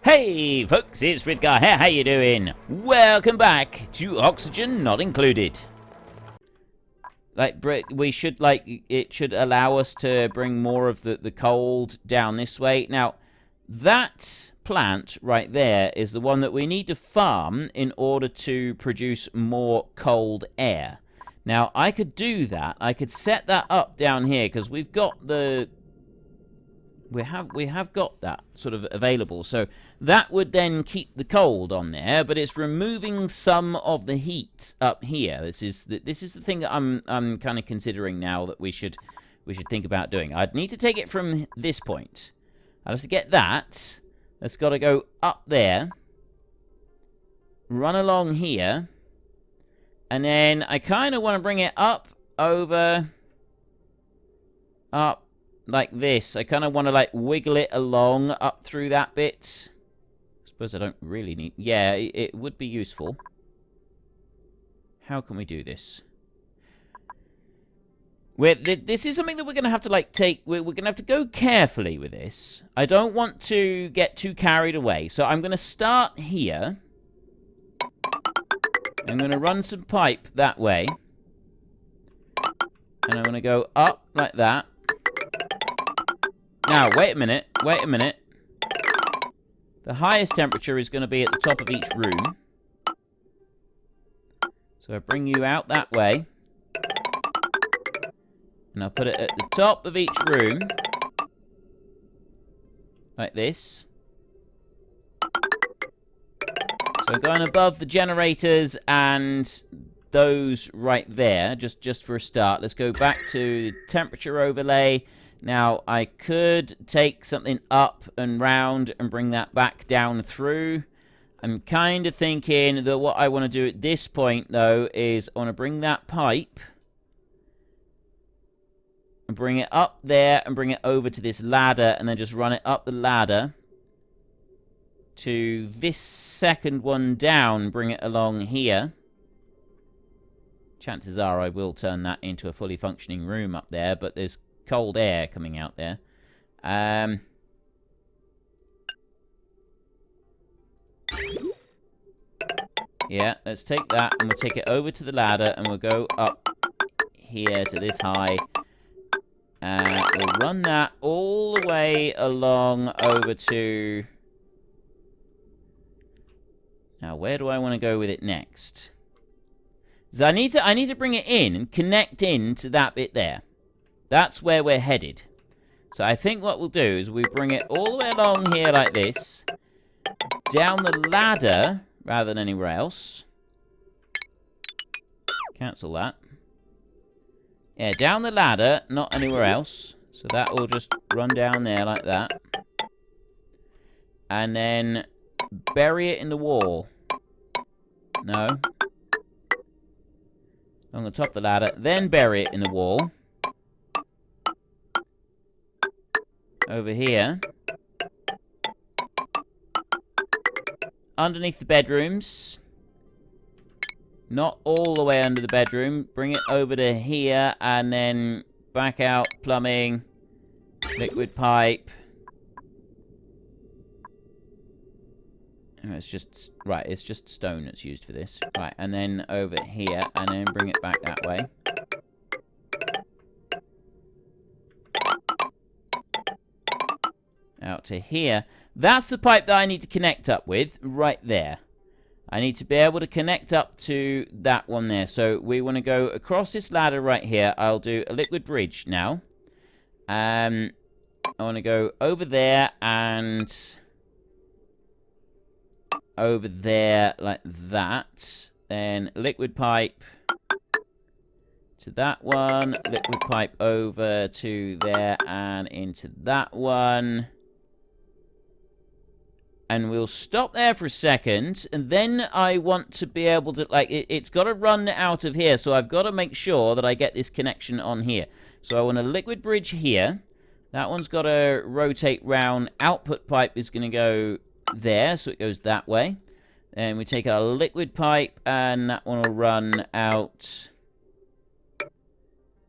Hey folks, it's Frithgar here, how you doing? Welcome back to Oxygen Not Included. We should, it should allow us to bring more of the cold down this way. Now, that plant right there is the one that we need to farm in order to produce more cold air. Now, I could do that. I could set that up down here, because we've got the... We have got that sort of available, so that would then keep the cold on there, but it's removing some of the heat up here. This is the thing that I'm kind of considering now that we should think about doing. I'd need to take it from this point. I'd have to get that. That's got to go up there, run along here, and then I kind of want to bring it up over up. Like this. I kind of want to like wiggle it along up through that bit. I suppose I don't really need... Yeah, it would be useful. How can we do this? This is something that we're going to have to like take... We're going to have to go carefully with this. I don't want to get too carried away. So I'm going to start here. I'm going to run some pipe that way. And I'm going to go up like that. Now, wait a minute. The highest temperature is going to be at the top of each room. So I bring you out that way. And I'll put it at the top of each room. Like this. So going above the generators and those right there, just for a start. Let's go back to the temperature overlay. Now, I could take something up and round and bring that back down through. I'm kind of thinking that what I want to do at this point, though, is I want to bring that pipe and bring it up there and bring it over to this ladder and then just run it up the ladder to this second one down, bring it along here. Chances are I will turn that into a fully functioning room up there, but there's cold air coming out there. Yeah, let's take that and we'll take it over to the ladder and we'll go up here to this high. And we'll run that all the way along over to... Now, where do I want to go with it next? So I need to bring it in and connect in to that bit there. That's where we're headed. So I think what we'll do is we bring it all the way along here like this. Down the ladder, rather than anywhere else. Cancel that. Yeah, down the ladder, not anywhere else. So that will just run down there like that. And then bury it in the wall. No. On the top of the ladder. Then bury it in the wall. Over here. Underneath the bedrooms. Not all the way under the bedroom. Bring it over to here and then back out plumbing. Liquid pipe. Oh, it's just... Right, it's just stone that's used for this. Right, and then over here and then bring it back that way. Out to here. That's the pipe that I need to connect up with, right there. I need to be able to connect up to that one there. So we want to go across this ladder right here. I'll do a liquid bridge now. I want to go over there and over there like that. Then liquid pipe to that one. Liquid pipe over to there and into that one. And we'll stop there for a second, and then I want to be able to, like, it's got to run out of here, so I've got to make sure that I get this connection on here. So I want a liquid bridge here. That one's got to rotate round. Output pipe is going to go there, so it goes that way. Then we take our liquid pipe, and that one will run out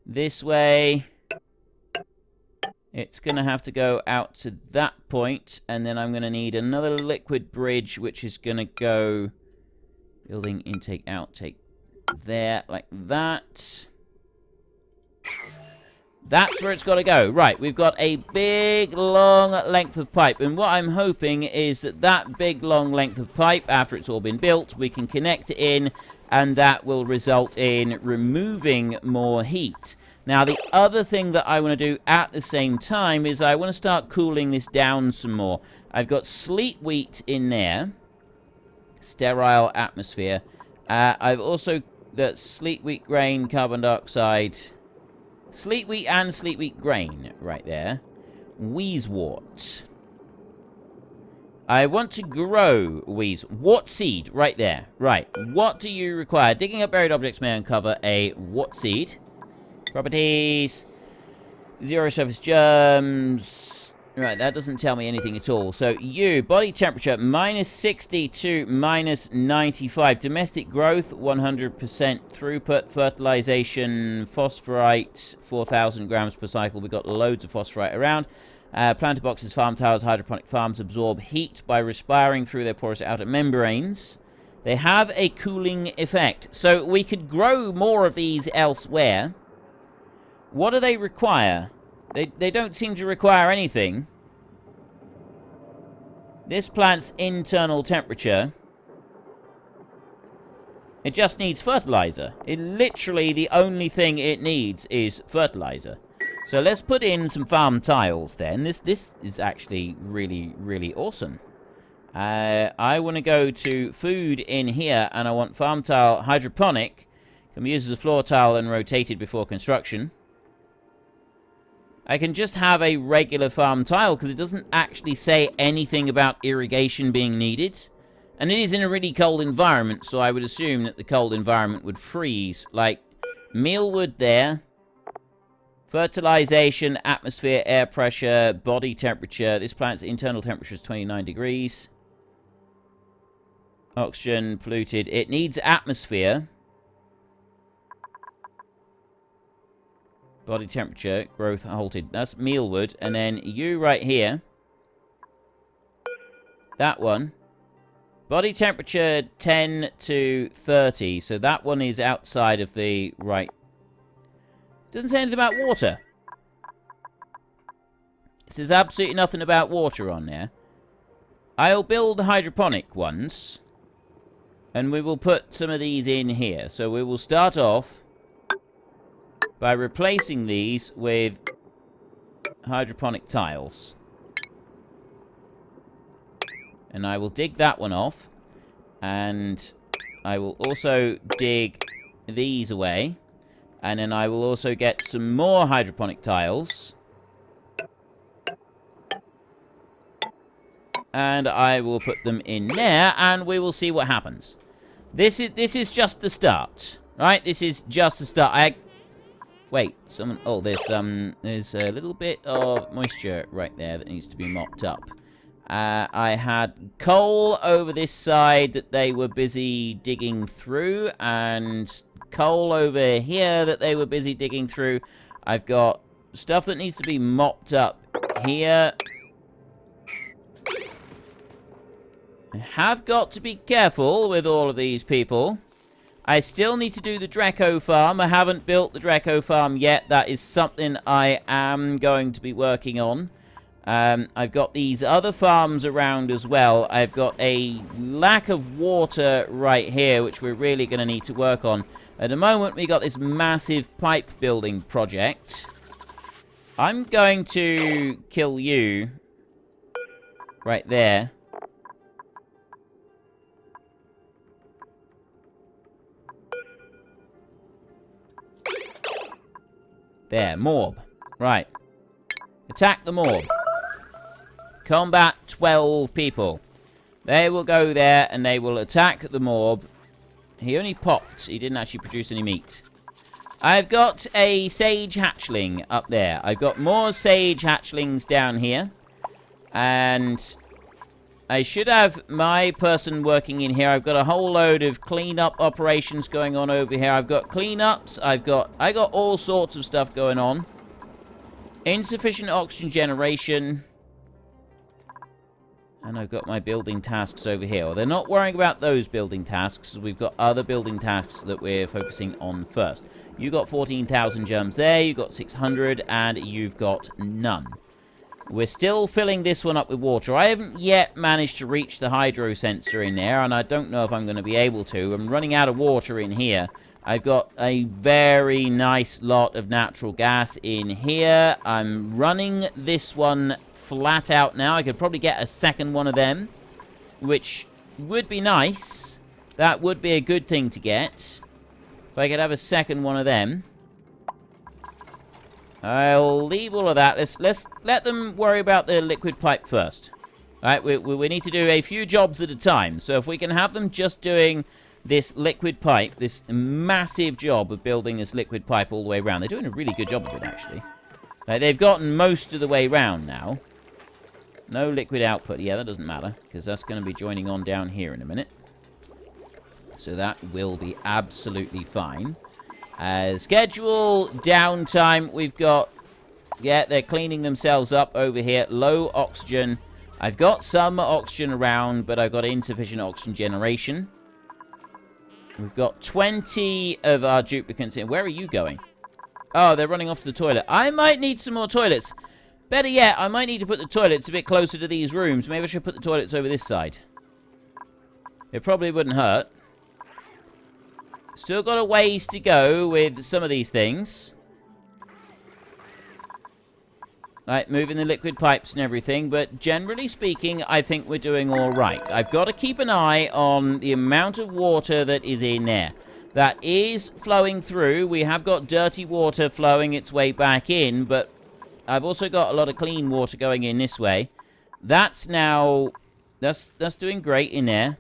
this way. It's going to have to go out to that point, and then I'm going to need another liquid bridge, which is going to go building intake, outtake there, like that. That's where it's got to go. Right, we've got a big, long length of pipe, and what I'm hoping is that that big, long length of pipe, after it's all been built, we can connect it in, and that will result in removing more heat. Now, the other thing that I want to do at the same time is I want to start cooling this down some more. I've got sleet wheat in there. Sterile atmosphere. I've also got sleet wheat grain, carbon dioxide. Sleet wheat and sleet wheat grain right there. Wheezewort. I want to grow wort seed right there. Right. What do you require? Digging up buried objects may uncover a wort seed. Properties. Zero surface germs. Right, that doesn't tell me anything at all. So, body temperature, -60 to -95. Domestic growth, 100% throughput. Fertilization, phosphorite, 4,000 grams per cycle. We've got loads of phosphorite around. Planter boxes, farm towers, hydroponic farms absorb heat by respiring through their porous outer membranes. They have a cooling effect. So, we could grow more of these elsewhere. What do they require? They don't seem to require anything. This plant's internal temperature. It just needs fertilizer. Literally, the only thing it needs is fertilizer. So let's put in some farm tiles then. This is actually really, really awesome. I want to go to food in here, and I want farm tile hydroponic. Can be used as a floor tile and rotated before construction. I can just have a regular farm tile because it doesn't actually say anything about irrigation being needed. And it is in a really cold environment, so I would assume that the cold environment would freeze. Like, mealwood there. Fertilization, atmosphere, air pressure, body temperature. This plant's internal temperature is 29 degrees. Oxygen, polluted. It needs atmosphere. Body temperature, growth halted. That's mealwood. And then you right here. That one. Body temperature 10 to 30. So that one is outside of the right. Doesn't say anything about water. It says absolutely nothing about water on there. I'll build hydroponic ones. And we will put some of these in here. So we will start off by replacing these with hydroponic tiles. And I will dig that one off. And I will also dig these away. And then I will also get some more hydroponic tiles. And I will put them in there, and we will see what happens. This is just the start. Right? This is just the start. Wait, someone... Oh, there's a little bit of moisture right there that needs to be mopped up. I had coal over this side that they were busy digging through, and coal over here that they were busy digging through. I've got stuff that needs to be mopped up here. I have got to be careful with all of these people. I still need to do the Draco farm. I haven't built the Draco farm yet. That is something I am going to be working on. I've got these other farms around as well. I've got a lack of water right here, which we're really going to need to work on. At the moment, we got this massive pipe building project. I'm going to kill you right there. There, morb. Right. Attack the morb. Combat 12 people. They will go there and they will attack the morb. He only popped. He didn't actually produce any meat. I've got a sage hatchling up there. I've got more sage hatchlings down here. And I should have my person working in here. I've got a whole load of cleanup operations going on over here. I've got cleanups. I got all sorts of stuff going on. Insufficient oxygen generation. And I've got my building tasks over here. Well, they're not worrying about those building tasks. We've got other building tasks that we're focusing on first. You got 14,000 germs there. You got 600. And you've got none. We're still filling this one up with water. I haven't yet managed to reach the hydro sensor in there. And I don't know if I'm going to be able to. I'm running out of water in here. I've got a very nice lot of natural gas in here. I'm running this one flat out now. I could probably get a second one of them, which would be nice. That would be a good thing to get. If I could have a second one of them. I'll leave all of that. Let's let them worry about the liquid pipe first. All right, we need to do a few jobs at a time. So if we can have them just doing this liquid pipe, this massive job of building this liquid pipe all the way around. They're doing a really good job of it, actually. They've gotten most of the way round now. No liquid output. Yeah, that doesn't matter, because that's going to be joining on down here in a minute. So that will be absolutely fine. Schedule downtime. We've got... Yeah, they're cleaning themselves up over here. Low oxygen. I've got some oxygen around, but I've got insufficient oxygen generation. We've got 20 of our duplicants in. Where are you going? Oh, they're running off to the toilet. I might need some more toilets. Better yet, I might need to put the toilets a bit closer to these rooms. Maybe I should put the toilets over this side. It probably wouldn't hurt. Still got a ways to go with some of these things. Right, moving the liquid pipes and everything, but generally speaking, I think we're doing all right. I've got to keep an eye on the amount of water that is in there. That is flowing through. We have got dirty water flowing its way back in, but I've also got a lot of clean water going in this way. That's now... That's doing great in there.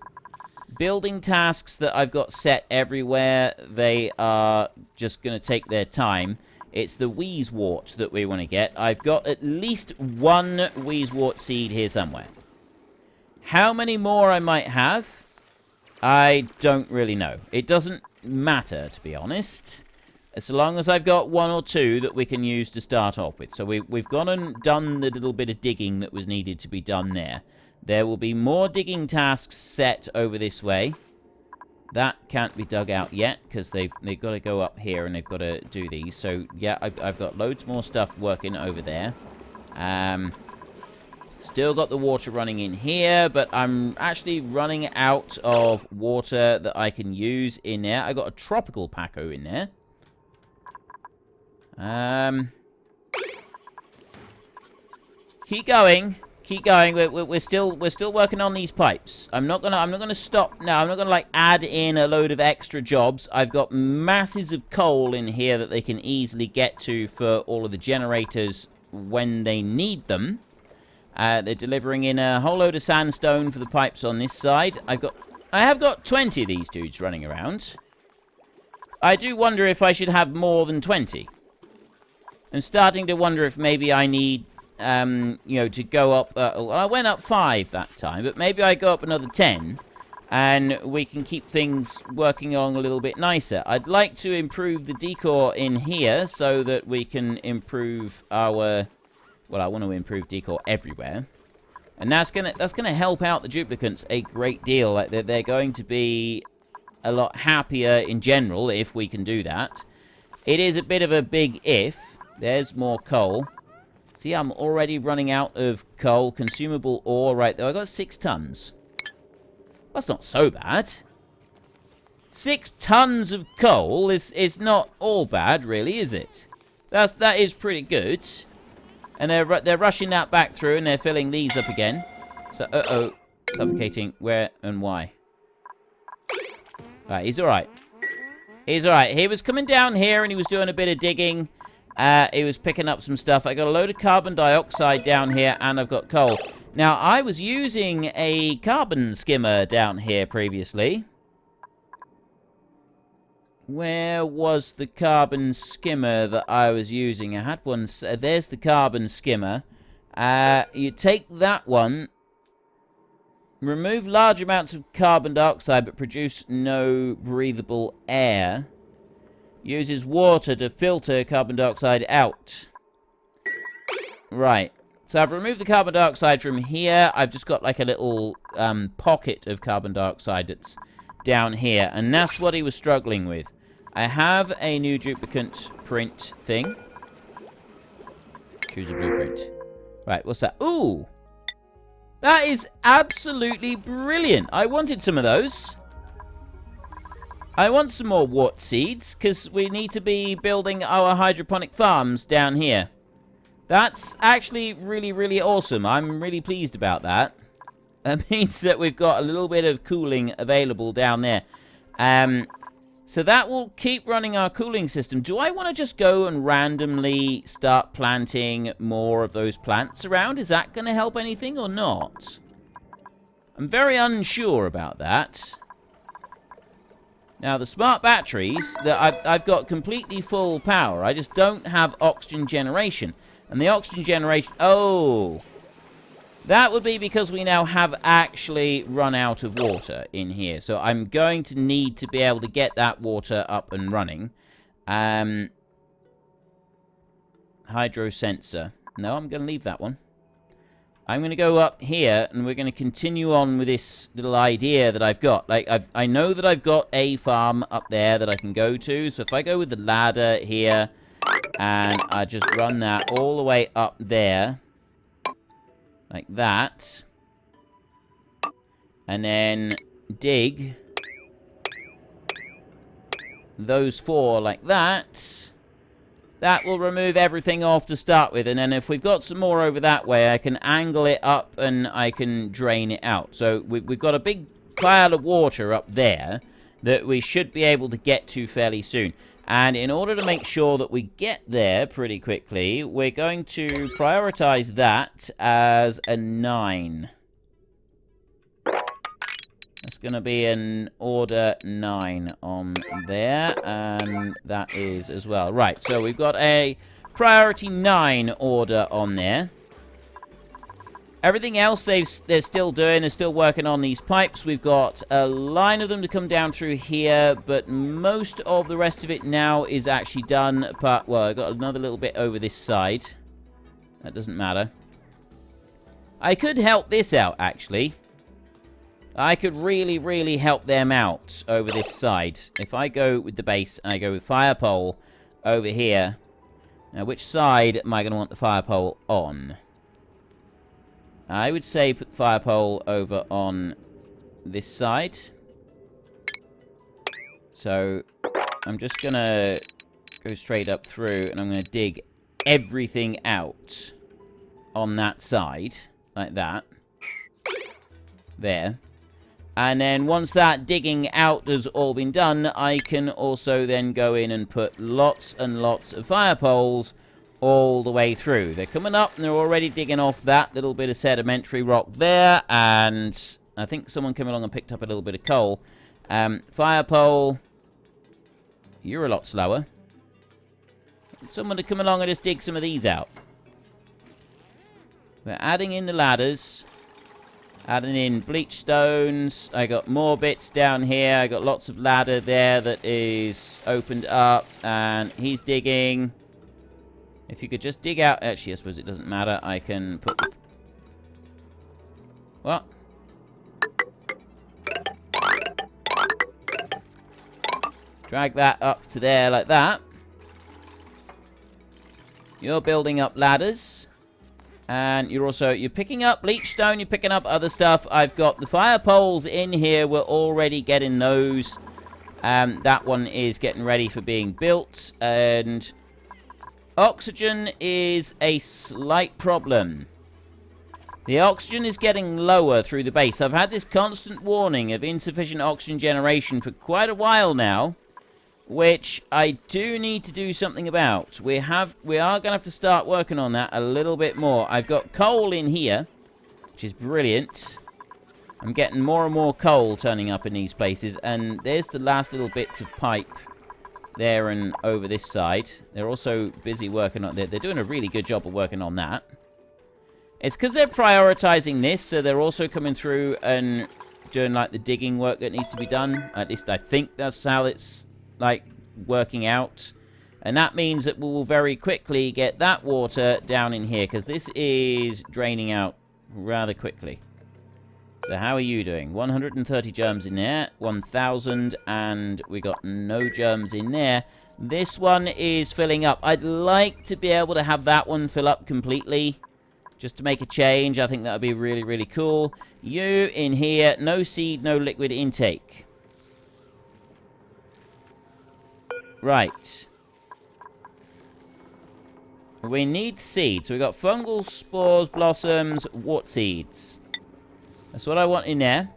Building tasks that I've got set everywhere, they are just going to take their time. It's the wheezewort that we want to get. I've got at least one wheezewort seed here somewhere. How many more I might have, I don't really know. It doesn't matter, to be honest. As long as I've got one or two that we can use to start off with. So we've gone and done the little bit of digging that was needed to be done there. There will be more digging tasks set over this way. That can't be dug out yet, because they've got to go up here and they've got to do these. So, yeah, I've got loads more stuff working over there. Still got the water running in here, but I'm actually running out of water that I can use in there. I got a tropical Paco in there. Keep going. Keep going. We're still working on these pipes. I'm not gonna stop now. I'm not gonna like add in a load of extra jobs. I've got masses of coal in here that they can easily get to for all of the generators when they need them. They're delivering in a whole load of sandstone for the pipes on this side. I have got 20 of these dudes running around. I do wonder if I should have more than 20. I'm starting to wonder if maybe I need you know, to go up... well, I went up 5 that time, but maybe I go up another 10, and we can keep things working on a little bit nicer. I'd like to improve the decor in here so that we can improve our... Well, I want to improve decor everywhere. And that's gonna help out the duplicants a great deal. Like, they're going to be a lot happier in general if we can do that. It is a bit of a big if. There's more coal. See, I'm already running out of coal. Consumable ore right there. I got 6 tons. That's not so bad. 6 tons of coal is not all bad, really, is it? That is pretty good. And they're rushing that back through, and they're filling these up again. So, uh-oh. Suffocating. Where and why? Alright, he's alright. He's alright. He was coming down here, and he was doing a bit of digging. He was picking up some stuff. I got a load of carbon dioxide down here, and I've got coal. Now, I was using a carbon skimmer down here previously. Where was the carbon skimmer that I was using? I had one... there's the carbon skimmer. You take that one. Remove large amounts of carbon dioxide, but produce no breathable air. Uses water to filter carbon dioxide out. Right. So I've removed the carbon dioxide from here. I've just got like a little pocket of carbon dioxide that's down here. And that's what he was struggling with. I have a new duplicate print thing. Choose a blueprint. Right, what's that? Ooh! That is absolutely brilliant. I wanted some of those. I want some more wart seeds, because we need to be building our hydroponic farms down here. That's actually really, really awesome. I'm really pleased about that. That means that we've got a little bit of cooling available down there. So that will keep running our cooling system. Do I want to just go and randomly start planting more of those plants around? Is that going to help anything or not? I'm very unsure about that. Now, the smart batteries, I've got completely full power. I just don't have oxygen generation. And the oxygen generation... Oh! That would be because we now have actually run out of water in here. So I'm going to need to be able to get that water up and running. Hydro sensor. No, I'm going to leave that one. I'm going to go up here, and we're going to continue on with this little idea that I've got. Like, I know that I've got a farm up there that I can go to. So if I go with the ladder here, and I just run that all the way up there, like that, and then dig those 4 like that, that will remove everything off to start with. And then if we've got some more over that way, I can angle it up and I can drain it out. So we've got a big pile of water up there that we should be able to get to fairly soon. And in order to make sure that we get there pretty quickly, we're going to prioritize that as a 9. That's going to be an order 9 on there, and that is as well. Right, so we've got a priority 9 order on there. Everything else they're still doing, they're still working on these pipes. We've got a line of them to come down through here, but most of the rest of it now is actually done. But, well, I've got another little bit over this side. That doesn't matter. I could help this out, actually. I could really, really help them out over this side. If I go with the base and I go with fire pole over here. Now, which side am I going to want the fire pole on? I would say put the fire pole over on this side. So I'm just going to go straight up through, and I'm going to dig everything out on that side, like that. There. And then once that digging out has all been done, I can also then go in and put lots and lots of fire poles all the way through. They're coming up, and they're already digging off that little bit of sedimentary rock there, and I think someone came along and picked up a little bit of coal. Fire pole, you're a lot slower. Someone to come along and just dig some of these out. We're adding in the ladders, adding in bleach stones. I got more bits down here. I got lots of ladder there that is opened up, and he's digging. If you could just dig out... Actually, I suppose it doesn't matter. I can put... What? Drag that up to there like that. You're building up ladders. And you're picking up bleach stone. You're picking up other stuff. I've got the fire poles in here. We're already getting those. That one is getting ready for being built. And... oxygen is a slight problem. The oxygen is getting lower through the base. I've had this constant warning of insufficient oxygen generation for quite a while now, which I do need to do something about. We are going to have to start working on that a little bit more. I've got coal in here, which is brilliant. I'm getting more and more coal turning up in these places, and there's the last little bits of pipe there and over this side. They're also busy working on... They're doing a really good job of working on that. It's because they're prioritizing this, so they're also coming through and doing, like, the digging work that needs to be done. At least I think that's how it's, like, working out. And that means that we will very quickly get that water down in here, because this is draining out rather quickly. So how are you doing? 130 germs in there, 1,000, and we got no germs in there. This one is filling up. I'd like to be able to have that one fill up completely, just to make a change. I think that would be really, really cool. You in here, no seed, no liquid intake. Right. We need seeds. So we got fungal spores, blossoms, wart seeds. That's what I want in there.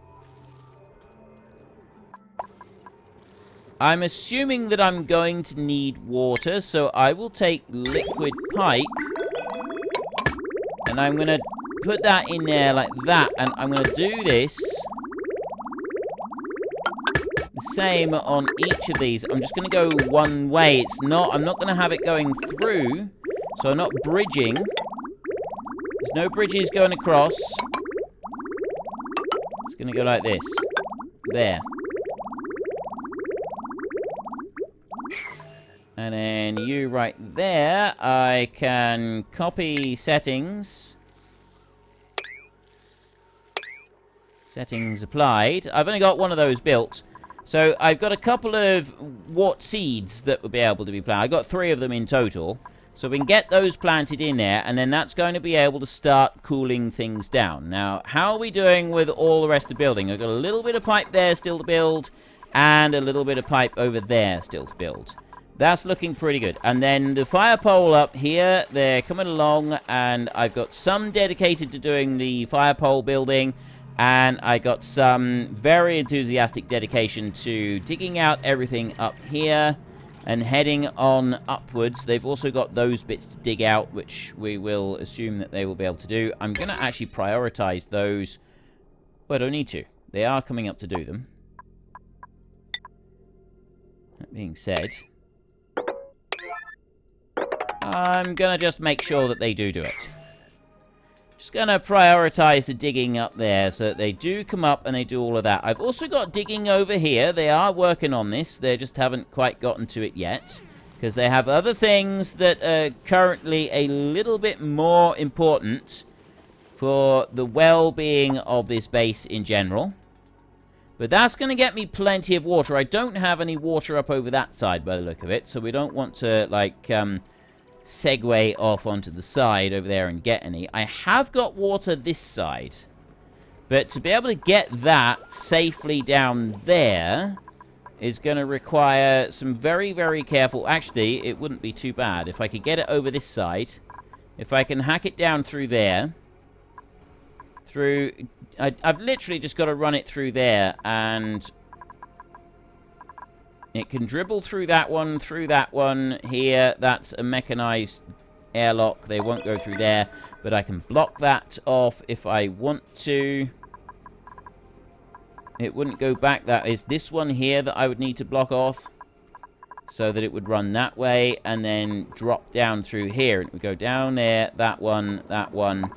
I'm assuming that I'm going to need water, so I will take liquid pipe. And I'm going to put that in there like that. And I'm going to do this the same on each of these. I'm just going to go one way. I'm not going to have it going through. So I'm not bridging. There's no bridges going across. It's going to go like this. There. And then you right there. I can copy settings. Settings applied. I've only got one of those built. So I've got a couple of wart seeds that will be able to be planted. I've got 3 of them in total. So we can get those planted in there, and then that's going to be able to start cooling things down. Now, how are we doing with all the rest of the building? I've got a little bit of pipe there still to build, and a little bit of pipe over there still to build. That's looking pretty good. And then the fire pole up here, they're coming along, and I've got some dedicated to doing the fire pole building, and I got some very enthusiastic dedication to digging out everything up here and heading on upwards. They've also got those bits to dig out, which we will assume that they will be able to do. I'm going to actually prioritize those. Well, I don't need to. They are coming up to do them. That being said, I'm going to just make sure that they do it. Just going to prioritize the digging up there so that they do come up and they do all of that. I've also got digging over here. They are working on this. They just haven't quite gotten to it yet, because they have other things that are currently a little bit more important for the well-being of this base in general. But that's going to get me plenty of water. I don't have any water up over that side by the look of it, so we don't want to, like, segue off onto the side over there and get any. I have got water this side, but to be able to get that safely down there is going to require some very, very careful... Actually, it wouldn't be too bad if I could get it over this side. If I can hack it down through there, I've literally just got to run it through there, and it can dribble through that one here. That's a mechanized airlock. They won't go through there, but I can block that off if I want to. It wouldn't go back. That is this one here that I would need to block off so that it would run that way and then drop down through here. It would go down there, that one, that one.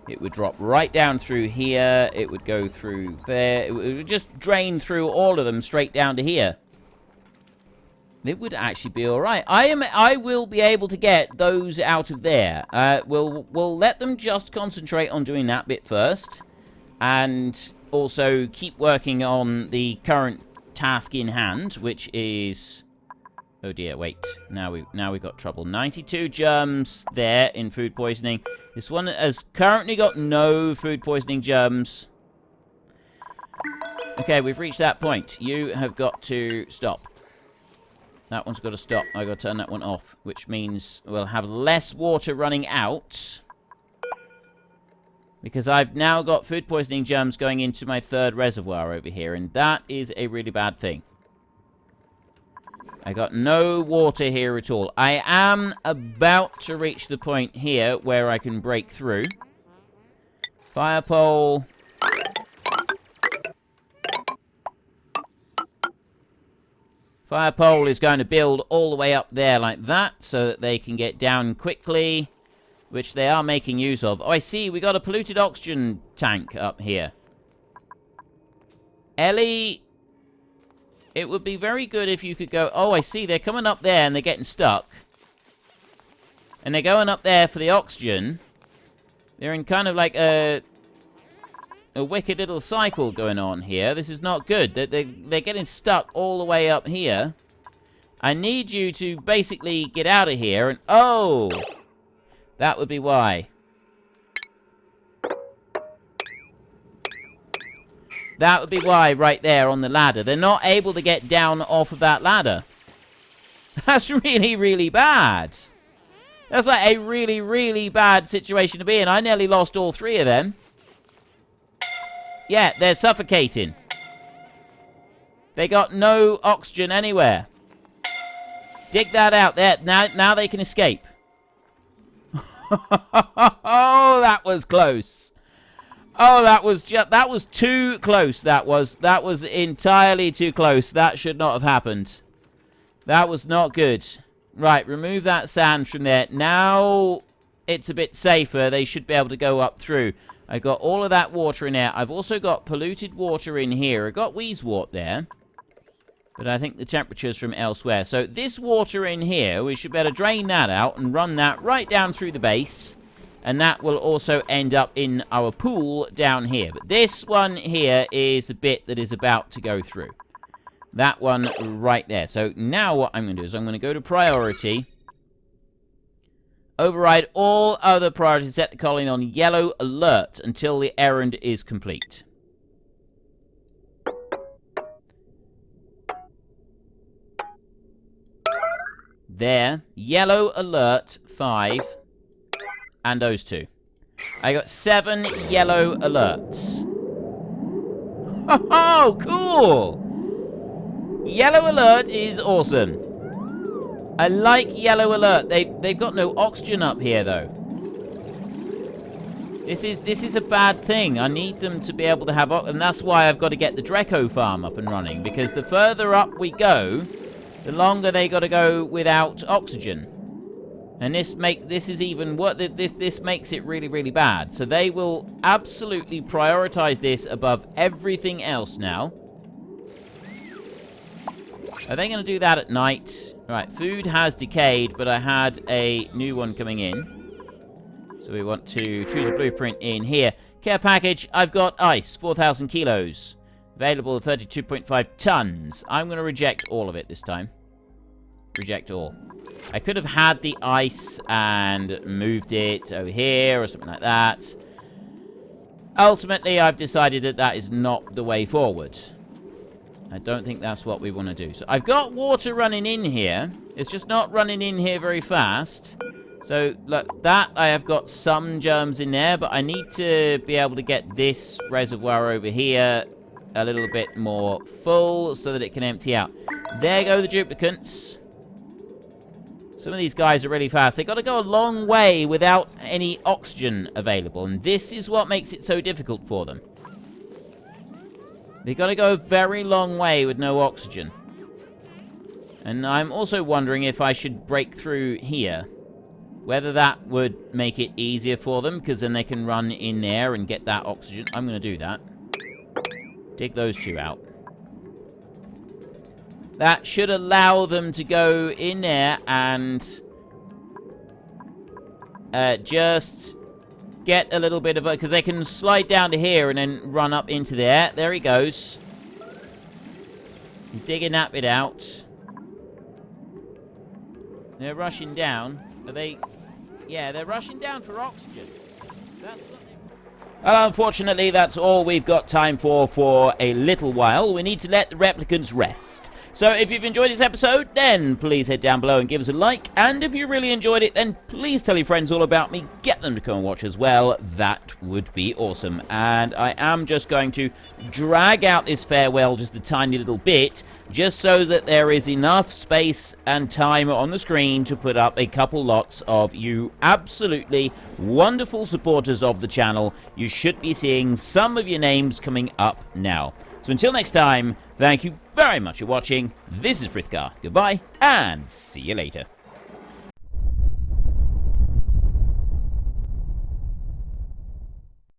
It would drop right down through here. It would go through there. It would just drain through all of them straight down to here. It would actually be all right. I will be able to get those out of there. We'll let them just concentrate on doing that bit first, and also keep working on the current task in hand, which is... Oh dear, wait. Now we've got trouble. 92 germs there in food poisoning. This one has currently got no food poisoning germs. Okay, we've reached that point. You have got to stop. That one's got to stop. I've got to turn that one off, which means we'll have less water running out, because I've now got food poisoning germs going into my 3rd reservoir over here, and that is a really bad thing. I got no water here at all. I am about to reach the point here where I can break through. Fire pole. Fire pole is going to build all the way up there like that so that they can get down quickly, which they are making use of. Oh, I see. We got a polluted oxygen tank up here. Ellie... it would be very good if you could go... Oh, I see. They're coming up there and they're getting stuck. And they're going up there for the oxygen. They're in kind of like a wicked little cycle going on here. This is not good. They're getting stuck all the way up here. I need you to basically get out of here and... Oh! That would be why. That would be why right there on the ladder. They're not able to get down off of that ladder. That's really, really bad. That's like a really, really bad situation to be in. I nearly lost all three of them. Yeah, they're suffocating. They got no oxygen anywhere. Dig that out there. Now they can escape. Oh, that was close. Oh, that was too close. That was entirely too close. That should not have happened. That was not good. Right, remove that sand from there. Now it's a bit safer. They should be able to go up through. I got all of that water in there. I've also got polluted water in here. I got Wheezewort there. But I think the temperature's from elsewhere. So this water in here, we should be able to drain that out and run that right down through the base. And that will also end up in our pool down here. But this one here is the bit that is about to go through. That one right there. So now what I'm going to do is I'm going to go to priority. Override all other priorities. Set the colony on yellow alert until the errand is complete. There. Yellow alert 5. And those two. I got 7 yellow alerts. Oh, cool! Yellow alert is awesome. I like yellow alert. They've got no oxygen up here, though. This is a bad thing. I need them to be able to have... And that's why I've got to get the Dreco farm up and running. Because the further up we go, the longer they got to go without oxygen. And this is even what this makes it really, really bad. So they will absolutely prioritize this above everything else now. Are they going to do that at night? Right, food has decayed, but I had a new one coming in. So we want to choose a blueprint in here. Care package, I've got ice, 4,000 kilos. Available 32.5 tons. I'm going to reject all of it this time. Reject all. I could have had the ice and moved it over here or something like that. Ultimately, I've decided that that is not the way forward. I don't think that's what we want to do. So I've got water running in here. It's just not running in here very fast. So, look, that I have got some germs in there, but I need to be able to get this reservoir over here a little bit more full so that it can empty out. There go the duplicates. Some of these guys are really fast. They've got to go a long way without any oxygen available. And this is what makes it so difficult for them. They've got to go a very long way with no oxygen. And I'm also wondering if I should break through here. Whether that would make it easier for them, because then they can run in there and get that oxygen. I'm going to do that. Dig those two out. That should allow them to go in there and just get a little bit of... Because they can slide down to here and then run up into there. There he goes. He's digging that bit out. They're rushing down. Are they... Yeah, they're rushing down for oxygen. That's what they... Well, unfortunately, that's all we've got time for a little while. We need to let the replicants rest. So if you've enjoyed this episode, then please head down below and give us a like. And if you really enjoyed it, then please tell your friends all about me. Get them to come and watch as well. That would be awesome. And I am just going to drag out this farewell just a tiny little bit, just so that there is enough space and time on the screen to put up a couple lots of you absolutely wonderful supporters of the channel. You should be seeing some of your names coming up now. So until next time, thank you very much for watching. This is Frithgar. Goodbye, and see you later.